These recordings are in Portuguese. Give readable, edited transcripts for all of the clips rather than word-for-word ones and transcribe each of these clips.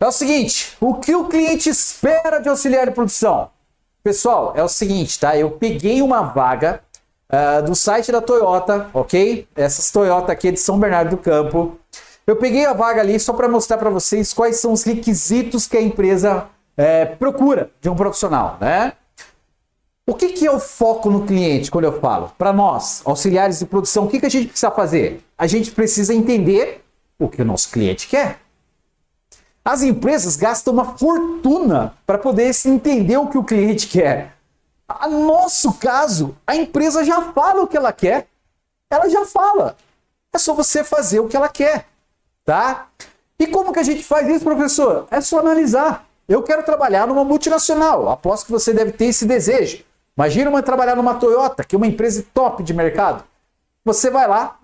É o seguinte, o que o cliente espera de auxiliar de produção? Pessoal, é o seguinte, tá? Eu peguei uma vaga do site da Toyota, ok? Essas Toyota aqui é de São Bernardo do Campo. Eu peguei a vaga ali só para mostrar para vocês quais são os requisitos que a empresa procura de um profissional, né? O que é o foco no cliente quando eu falo? Para nós, auxiliares de produção, o que a gente precisa fazer? A gente precisa entender o que o nosso cliente quer. As empresas gastam uma fortuna para poder entender o que o cliente quer. No nosso caso, a empresa já fala o que ela quer. Ela já fala. É só você fazer o que ela quer, tá? E como que a gente faz isso, professor? É só analisar. Eu quero trabalhar numa multinacional. Aposto que você deve ter esse desejo. Imagina trabalhar numa Toyota, que é uma empresa top de mercado. Você vai lá,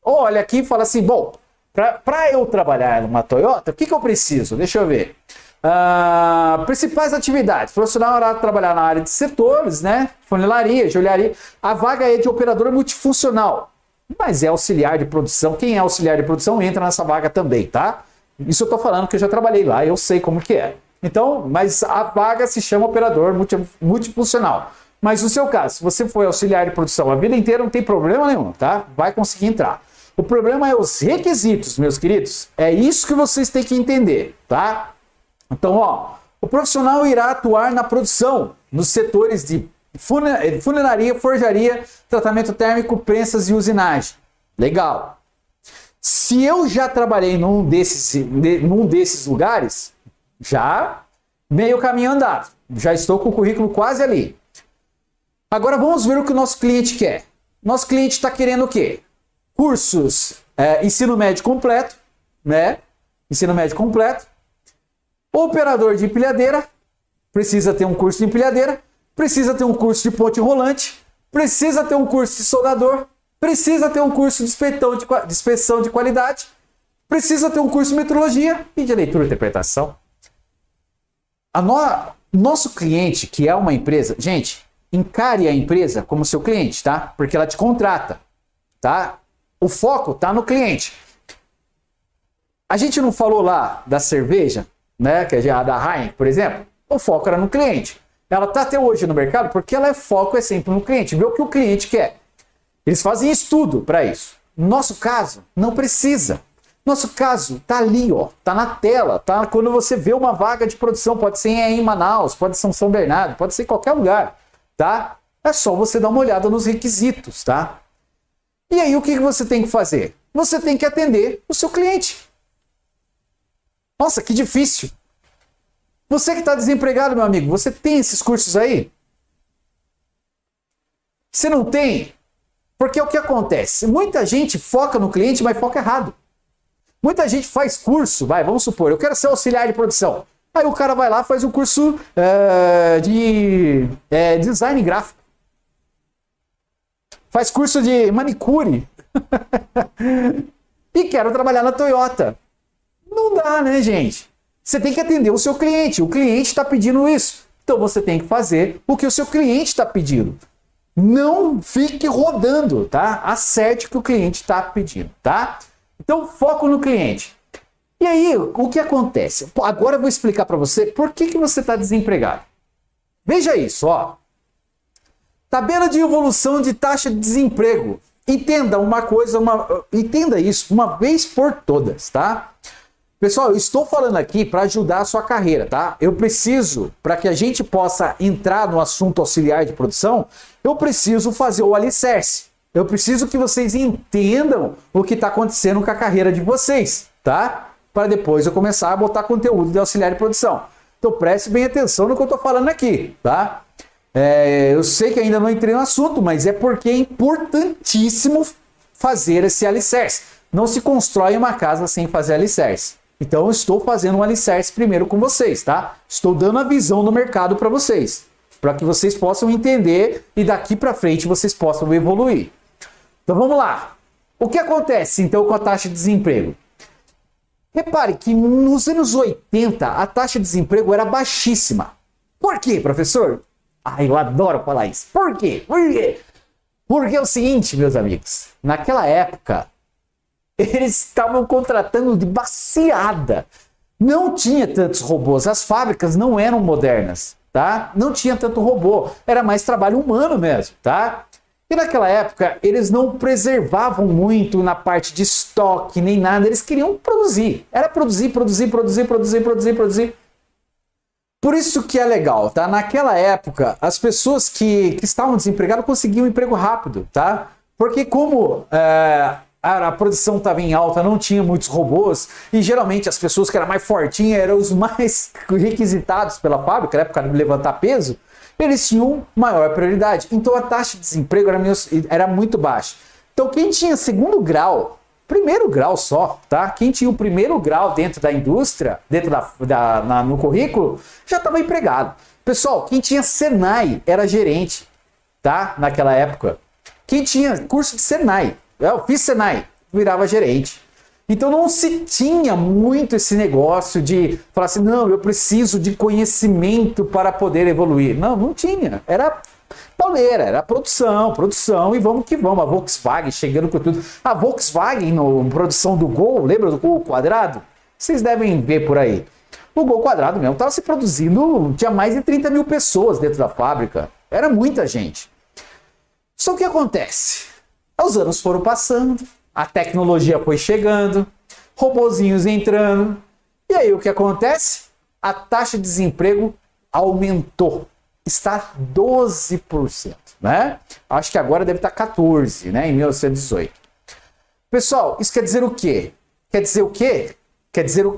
olha aqui e fala assim, bom, para eu trabalhar numa Toyota, o que eu preciso? Deixa eu ver. Principais atividades. O profissional irá trabalhar na área de setores, né? Funilaria, joalheria. A vaga é de operador multifuncional. Mas é auxiliar de produção. Quem é auxiliar de produção entra nessa vaga também, tá? Isso eu tô falando que eu já trabalhei lá, eu sei como que é. Então, mas a vaga se chama operador multifuncional. Mas no seu caso, se você for auxiliar de produção a vida inteira, não tem problema nenhum, tá? Vai conseguir entrar. O problema é os requisitos, meus queridos. É isso que vocês têm que entender, tá? Então, ó, o profissional irá atuar na produção, nos setores de funilaria, forjaria, tratamento térmico, prensas e usinagem. Legal. Se eu já trabalhei num desses lugares, já meio caminho andado. Já estou com o currículo quase ali. Agora vamos ver o que o nosso cliente quer. Nosso cliente está querendo o quê? Cursos, ensino médio completo, né? Ensino médio completo. Operador de empilhadeira, precisa ter um curso de empilhadeira, precisa ter um curso de ponte rolante, precisa ter um curso de soldador, precisa ter um curso de inspeção de qualidade, precisa ter um curso de metrologia e de leitura e interpretação. Nosso cliente, que é uma empresa, gente, encare a empresa como seu cliente, tá? Porque ela te contrata, tá? O foco tá no cliente. A gente não falou lá da cerveja, né? Que é a da Heineken, por exemplo. O foco era no cliente. Ela tá até hoje no mercado porque foco é sempre no cliente. Ver o que o cliente quer. Eles fazem estudo para isso. No nosso caso, não precisa. Nosso caso tá ali, ó, tá na tela, tá? Quando você vê uma vaga de produção, pode ser em Manaus, pode ser em São Bernardo, pode ser em qualquer lugar, tá? É só você dar uma olhada nos requisitos, tá? E aí o que você tem que fazer? Você tem que atender o seu cliente. Nossa, que difícil. Você que está desempregado, meu amigo, você tem esses cursos aí? Você não tem? Porque é o que acontece. Muita gente foca no cliente, mas foca errado. Muita gente faz curso, vamos supor, eu quero ser auxiliar de produção. Aí o cara vai lá e faz um curso de design gráfico. Faz curso de manicure. E quero trabalhar na Toyota. Não dá, né, gente? Você tem que atender o seu cliente. O cliente está pedindo isso. Então você tem que fazer o que o seu cliente está pedindo. Não fique rodando, tá? Acerte o que o cliente está pedindo, tá? Então foco no cliente. E aí, o que acontece? Agora eu vou explicar para você por que você está desempregado. Veja isso, ó. Tabela de evolução de taxa de desemprego. Entenda entenda isso uma vez por todas, tá? Pessoal, eu estou falando aqui para ajudar a sua carreira, tá? Eu preciso, para que a gente possa entrar no assunto auxiliar de produção, eu preciso fazer o alicerce. Eu preciso que vocês entendam o que está acontecendo com a carreira de vocês, tá? Para depois eu começar a botar conteúdo de auxiliar de produção. Então preste bem atenção no que eu estou falando aqui, tá? Eu sei que ainda não entrei no assunto, mas é porque é importantíssimo fazer esse alicerce. Não se constrói uma casa sem fazer alicerce. Então eu estou fazendo um alicerce primeiro com vocês, tá? Estou dando a visão do mercado para vocês, para que vocês possam entender e daqui para frente vocês possam evoluir. Então vamos lá. O que acontece então com a taxa de desemprego? Repare que nos anos 80 a taxa de desemprego era baixíssima. Por quê, professor? Eu adoro falar isso. Por quê? Porque é o seguinte, meus amigos. Naquela época, eles estavam contratando de baseada. não tinha tantos robôs, as fábricas não eram modernas, tá? Não tinha tanto robô, era mais trabalho humano mesmo, tá? E naquela época, eles não preservavam muito na parte de estoque, nem nada, eles queriam produzir. Era produzir. Por isso que é legal, tá? Naquela época, as pessoas que estavam desempregadas conseguiam um emprego rápido, tá? Porque como a produção estava em alta, não tinha muitos robôs, e geralmente as pessoas que eram mais fortinhas eram os mais requisitados pela fábrica, na época de levantar peso, eles tinham maior prioridade. Então a taxa de desemprego era muito baixa. Então quem tinha segundo grau, primeiro grau só, tá? Quem tinha o primeiro grau dentro da indústria, dentro no currículo, já estava empregado. Pessoal, quem tinha Senai era gerente, tá? Naquela época. Quem tinha curso de Senai, eu fiz Senai, virava gerente. Então não se tinha muito esse negócio de falar assim, não, eu preciso de conhecimento para poder evoluir. Não, não tinha. Era pauleira, era produção, e vamos que vamos. A Volkswagen chegando com tudo. A Volkswagen, na produção do Gol, lembra do Gol quadrado? Vocês devem ver por aí. O Gol quadrado mesmo estava se produzindo, tinha mais de 30 mil pessoas dentro da fábrica. Era muita gente. Só que o que acontece? Os anos foram passando, a tecnologia foi chegando, robozinhos entrando, e aí o que acontece? A taxa de desemprego aumentou. Está 12%, né? Acho que agora deve estar 14%, né? Em 1918. Pessoal, isso quer dizer o quê? Quer dizer o quê?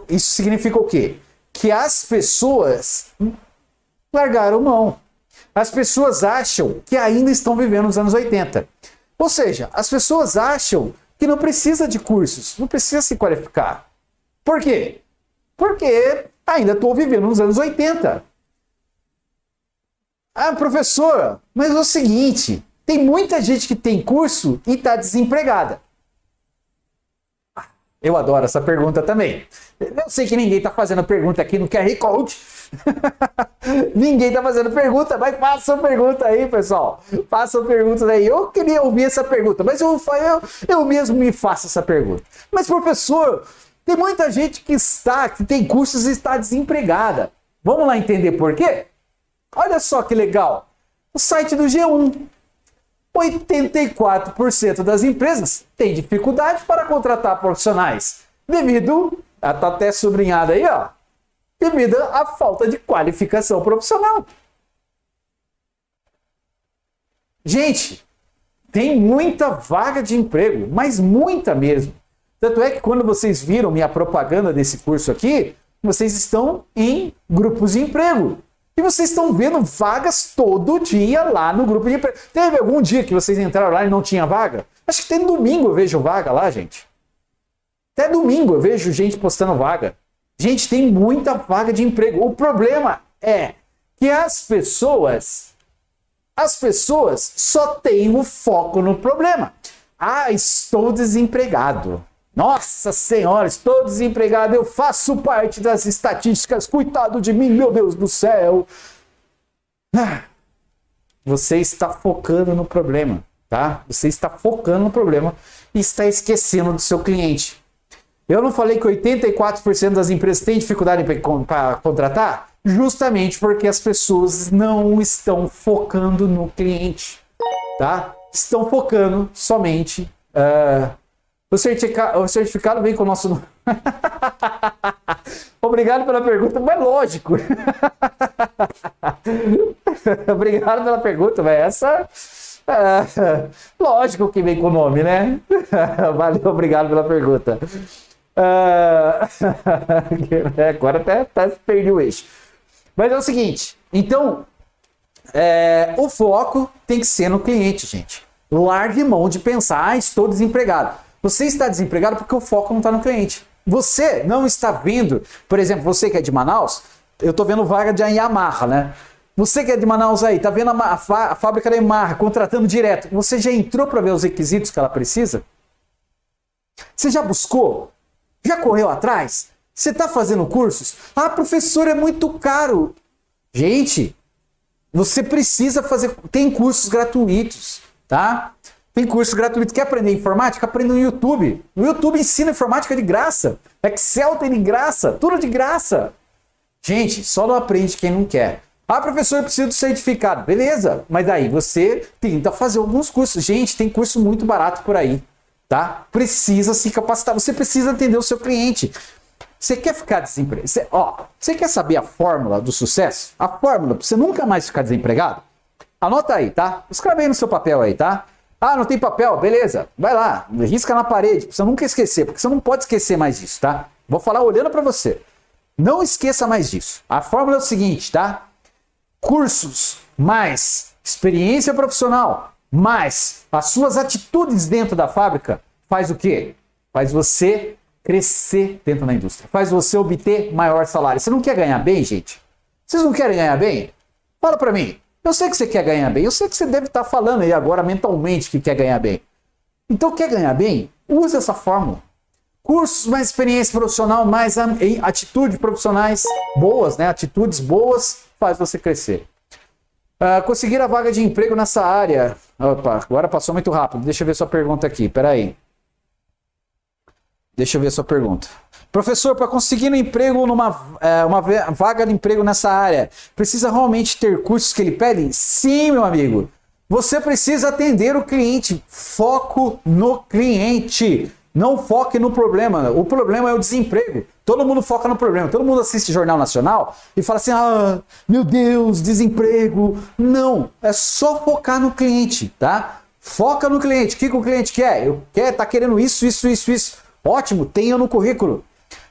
Isso significa o quê? Que as pessoas largaram mão. As pessoas acham que ainda estão vivendo nos anos 80. Ou seja, as pessoas acham que não precisa de cursos, não precisa se qualificar. Por quê? Porque ainda estou vivendo nos anos 80. Ah, professora, mas é o seguinte, tem muita gente que tem curso e está desempregada. Eu adoro essa pergunta também. Eu sei que ninguém está fazendo pergunta aqui no QR Code. Ninguém está fazendo pergunta, mas façam pergunta aí, pessoal. Façam perguntas aí. Eu queria ouvir essa pergunta, mas eu mesmo me faço essa pergunta. Mas, professor, tem muita gente que tem cursos e está desempregada. Vamos lá entender por quê? Olha só que legal. O site do G1. 84% das empresas têm dificuldade para contratar profissionais. Devido, está até sublinhado aí, ó. Devido à falta de qualificação profissional. Gente, tem muita vaga de emprego, mas muita mesmo. Tanto é que quando vocês viram minha propaganda desse curso aqui, vocês estão em grupos de emprego. E vocês estão vendo vagas todo dia lá no grupo de emprego. Teve algum dia que vocês entraram lá e não tinha vaga? Acho que até domingo eu vejo vaga lá, gente. Até domingo eu vejo gente postando vaga. Gente, tem muita vaga de emprego. O problema é que as pessoas só têm o foco no problema. Ah, estou desempregado. Nossa Senhora, estou desempregado, eu faço parte das estatísticas, coitado de mim, meu Deus do céu. Você está focando no problema, tá? Você está focando no problema e está esquecendo do seu cliente. Eu não falei que 84% das empresas têm dificuldade para contratar? Justamente porque as pessoas não estão focando no cliente, tá? Estão focando somente... O certificado vem com o nosso nome. Obrigado pela pergunta, mas lógico. Obrigado pela pergunta, mas essa... lógico que vem com o nome, né? Valeu, obrigado pela pergunta. Agora até perdi o eixo. Mas é o seguinte, então, o foco tem que ser no cliente, gente. Largue mão de pensar, estou desempregado. Você está desempregado porque o foco não está no cliente. Você não está vendo, por exemplo, você que é de Manaus, eu estou vendo vaga de Yamaha, né? Você que é de Manaus aí, está vendo a fábrica da Yamaha contratando direto. Você já entrou para ver os requisitos que ela precisa? Você já buscou? Já correu atrás? Você está fazendo cursos? Ah, professor, é muito caro. Gente, você precisa fazer... Tem cursos gratuitos, tá? Tem curso gratuito. Quer aprender informática? Aprenda no YouTube. No YouTube ensina informática de graça. Excel tem de graça. Tudo de graça. Gente, só não aprende quem não quer. Ah, professor, eu preciso do certificado. Beleza, mas daí você tenta fazer alguns cursos. Gente, tem curso muito barato por aí, tá? Precisa se capacitar. Você precisa atender o seu cliente. Você quer ficar desempregado? Você quer saber a fórmula do sucesso? A fórmula para você nunca mais ficar desempregado? Anota aí, tá? Escreve aí no seu papel aí, tá? Ah, não tem papel? Beleza. Vai lá, risca na parede, pra você nunca esquecer, porque você não pode esquecer mais disso, tá? Vou falar olhando para você. Não esqueça mais disso. A fórmula é o seguinte, tá? Cursos mais experiência profissional mais as suas atitudes dentro da fábrica faz o quê? Faz você crescer dentro da indústria. Faz você obter maior salário. Você não quer ganhar bem, gente? Vocês não querem ganhar bem? Fala pra mim. Eu sei que você quer ganhar bem. Eu sei que você deve estar falando aí agora mentalmente que quer ganhar bem. Então, quer ganhar bem? Use essa fórmula. Cursos, mais experiência profissional, mais atitudes profissionais boas, né? Atitudes boas faz você crescer. Conseguir a vaga de emprego nessa área. Opa, agora passou muito rápido. Deixa eu ver sua pergunta aqui. Peraí. Deixa eu ver sua pergunta. Professor, para conseguir um emprego uma vaga de emprego nessa área, precisa realmente ter cursos que ele pede? Sim, meu amigo. Você precisa atender o cliente. Foco no cliente. Não foque no problema. O problema é o desemprego. Todo mundo foca no problema. Todo mundo assiste Jornal Nacional e fala assim, ah, meu Deus, desemprego. Não, é só focar no cliente, tá? Foca no cliente. O que o cliente quer? Tá querendo isso. Ótimo, tenha no currículo.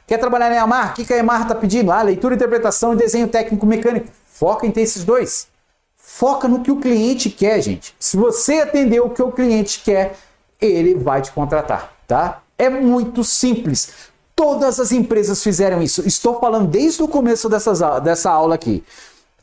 Quer trabalhar na Yamaha? O que a Yamaha está pedindo? Leitura, interpretação e desenho técnico mecânico. Foca em ter esses dois. Foca no que o cliente quer, gente. Se você atender o que o cliente quer, ele vai te contratar, tá? É muito simples. Todas as empresas fizeram isso. Estou falando desde o começo dessa aula aqui.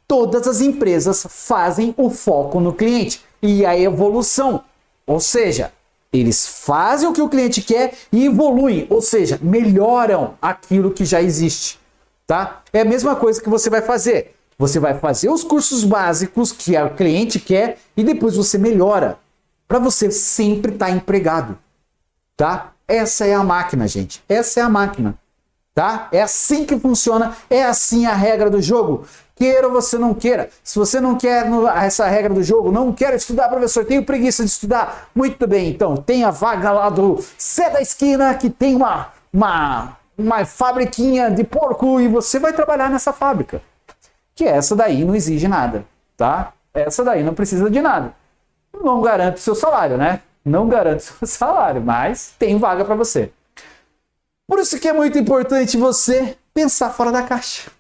Todas as empresas fazem o foco no cliente e a evolução. Ou seja, eles fazem o que o cliente quer e evoluem, ou seja, melhoram aquilo que já existe, tá? É a mesma coisa que você vai fazer. Você vai fazer os cursos básicos que o cliente quer e depois você melhora para você sempre estar empregado, tá? Essa é a máquina, gente. Essa é a máquina, tá? É assim que funciona, é assim a regra do jogo. Queira ou você não queira. Se você não quer essa regra do jogo, não quer estudar, professor, tenho preguiça de estudar. Muito bem, então, tem a vaga lá do Zé da Esquina, que tem uma fabriquinha de porco e você vai trabalhar nessa fábrica. Que essa daí não exige nada, tá? Essa daí não precisa de nada. Não garante o seu salário, né? Não garante o seu salário, mas tem vaga para você. Por isso que é muito importante você pensar fora da caixa.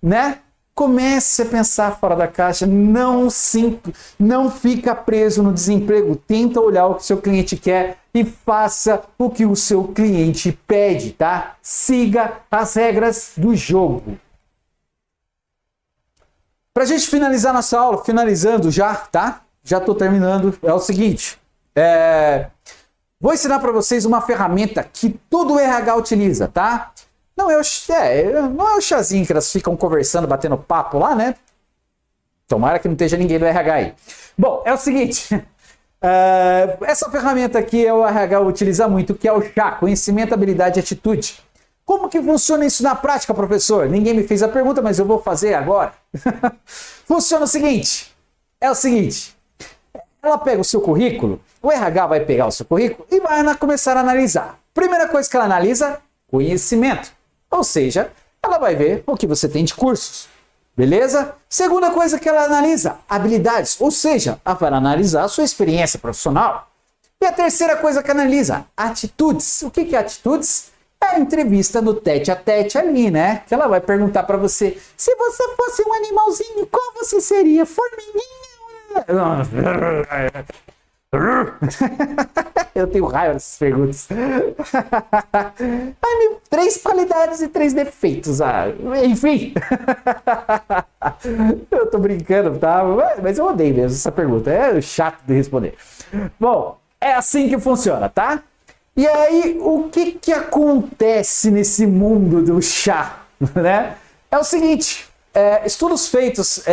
Né? Comece a pensar fora da caixa, não fica preso no desemprego, tenta olhar o que seu cliente quer e faça o que o seu cliente pede, tá? Siga as regras do jogo. Pra gente finalizar nossa aula, finalizando já, tá? Já tô terminando, é o seguinte, vou ensinar para vocês uma ferramenta que todo o RH utiliza, tá? Não é o chazinho que elas ficam conversando, batendo papo lá, né? Tomara que não esteja ninguém do RH aí. Bom, é o seguinte. Essa ferramenta aqui o RH utiliza muito, que é o CHA, Conhecimento, Habilidade e Atitude. Como que funciona isso na prática, professor? Ninguém me fez a pergunta, mas eu vou fazer agora. Funciona o seguinte. É o seguinte. Ela pega o seu currículo, o RH vai pegar o seu currículo e vai começar a analisar. Primeira coisa que ela analisa, conhecimento. Ou seja, ela vai ver o que você tem de cursos, beleza? Segunda coisa que ela analisa, habilidades, ou seja, ela vai analisar a sua experiência profissional. E a terceira coisa que analisa, atitudes. O que é atitudes? É a entrevista no tete a tete ali, né? Que ela vai perguntar para você, se você fosse um animalzinho, qual você seria? Formiguinha? Eu tenho raiva dessas perguntas. 3 qualidades e 3 defeitos. Enfim. Eu tô brincando, tá? Mas eu odeio mesmo essa pergunta. É chato de responder. Bom, é assim que funciona, tá? E aí, o que acontece nesse mundo do chá, né? É o seguinte, estudos feitos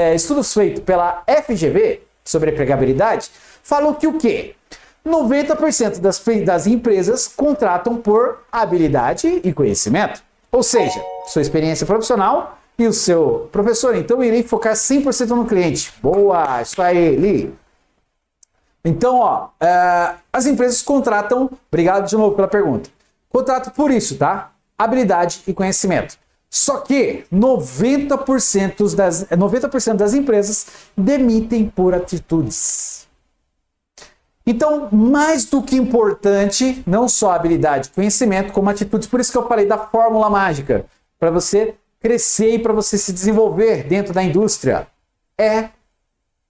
pela FGV sobre empregabilidade falou que o quê? 90% das empresas contratam por habilidade e conhecimento. Ou seja, sua experiência profissional e o seu professor. Então, eu irei focar 100% no cliente. Boa, isso aí, Li. Então, ó, as empresas contratam, obrigado de novo pela pergunta, contratam por isso, tá? Habilidade e conhecimento. Só que 90% das empresas demitem por atitudes. Então, mais do que importante, não só habilidade e conhecimento, como atitudes. Por isso que eu falei da fórmula mágica, para você crescer e para você se desenvolver dentro da indústria. É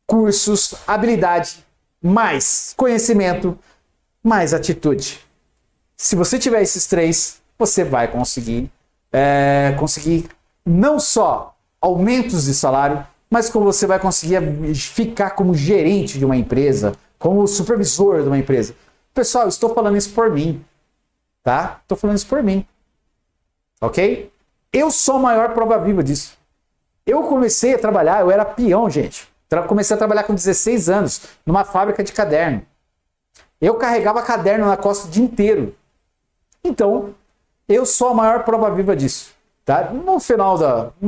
cursos, habilidade, mais conhecimento, mais atitude. Se você tiver esses três, você vai conseguir não só aumentos de salário, mas como você vai conseguir ficar como gerente de uma empresa, como supervisor de uma empresa. Pessoal, estou falando isso por mim, tá? Estou falando isso por mim, ok? Eu sou a maior prova viva disso. Eu comecei a trabalhar, eu era peão, gente. Comecei a trabalhar com 16 anos, numa fábrica de caderno. Eu carregava caderno na costa o dia inteiro. Então, eu sou a maior prova viva disso. Tá? No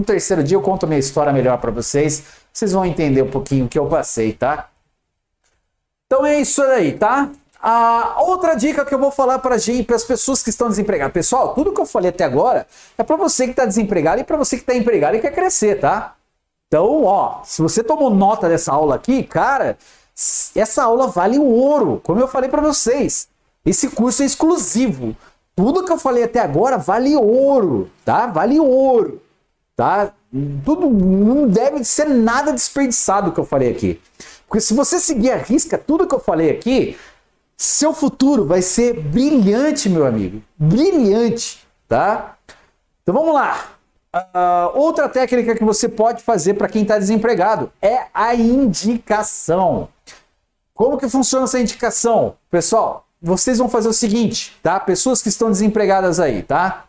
terceiro dia, eu conto a minha história melhor para vocês. Vocês vão entender um pouquinho o que eu passei, tá? Então é isso aí, tá? A outra dica que eu vou falar para as pessoas que estão desempregadas. Pessoal, tudo que eu falei até agora é para você que está desempregado e para você que está empregado e quer crescer, tá? Então, ó, se você tomou nota dessa aula aqui, cara, essa aula vale ouro, como eu falei para vocês. Esse curso é exclusivo. Tudo que eu falei até agora vale ouro, tá? Vale ouro, tá? Tudo não deve ser nada desperdiçado que eu falei aqui. Porque se você seguir a risca tudo que eu falei aqui, seu futuro vai ser brilhante, meu amigo. Brilhante, tá? Então vamos lá. Outra técnica que você pode fazer para quem está desempregado é a indicação. Como que funciona essa indicação? Pessoal, vocês vão fazer o seguinte, tá? Pessoas que estão desempregadas aí, tá?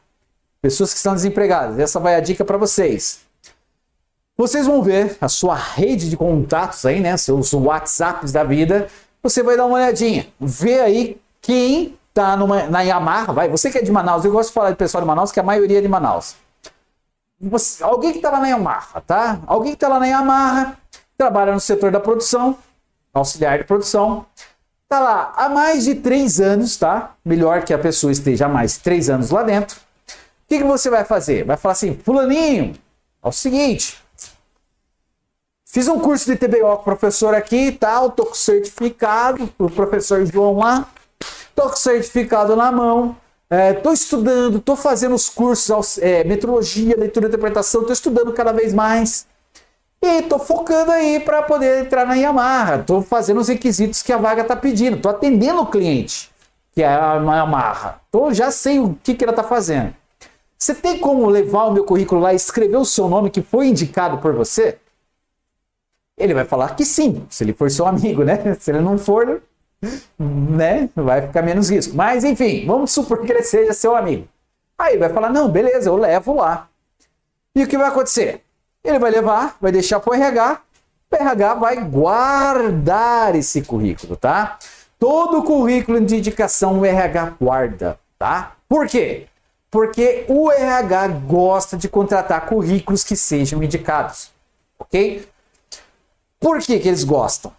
Pessoas que estão desempregadas, essa vai a dica para vocês. Vocês vão ver a sua rede de contatos aí, né? Seus WhatsApps da vida. Você vai dar uma olhadinha. Vê aí quem tá na Yamaha. Você que é de Manaus, eu gosto de falar de pessoal de Manaus, que a maioria é de Manaus. Alguém que tá lá na Yamaha, tá? Alguém que tá lá na Yamaha, trabalha no setor da produção, auxiliar de produção. Tá lá há mais de 3 anos, tá? Melhor que a pessoa esteja há mais de 3 anos lá dentro. O que você vai fazer? Vai falar assim, fulaninho, é o seguinte... Fiz um curso de TBO com o professor aqui e tal, tô com certificado, o professor João lá, tô com certificado na mão, tô estudando, tô fazendo os cursos, metrologia, leitura e interpretação, tô estudando cada vez mais e tô focando aí para poder entrar na Yamaha, tô fazendo os requisitos que a vaga tá pedindo, tô atendendo o cliente, que é a Yamaha, já sei o que ela tá fazendo. Você tem como levar o meu currículo lá e escrever o seu nome que foi indicado por você? Ele vai falar que sim, se ele for seu amigo, né? Se ele não for, né? Vai ficar menos risco. Mas, enfim, vamos supor que ele seja seu amigo. Aí ele vai falar, não, beleza, eu levo lá. E o que vai acontecer? Ele vai levar, vai deixar para o RH vai guardar esse currículo, tá? Todo currículo de indicação o RH guarda, tá? Por quê? Porque o RH gosta de contratar currículos que sejam indicados, ok? Por que eles gostam?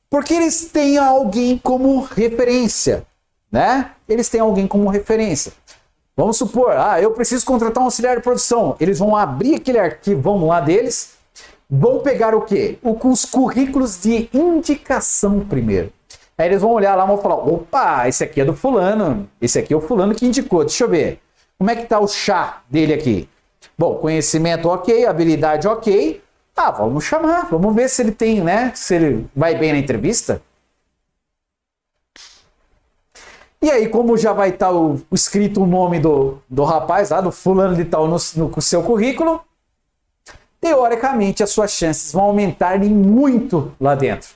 Porque eles têm alguém como referência, né? Eles têm alguém como referência. Vamos supor, eu preciso contratar um auxiliar de produção. Eles vão abrir aquele arquivão lá deles, vão pegar o quê? Os currículos de indicação primeiro. Aí eles vão olhar lá e vão falar, opa, esse aqui é do fulano, esse aqui é o fulano que indicou, deixa eu ver. Como é que tá o chá dele aqui? Bom, conhecimento ok, habilidade ok. Vamos chamar, vamos ver se ele tem, né? Se ele vai bem na entrevista. E aí, como já vai estar escrito o nome do rapaz lá, do fulano de tal no seu currículo, teoricamente as suas chances vão aumentar muito lá dentro.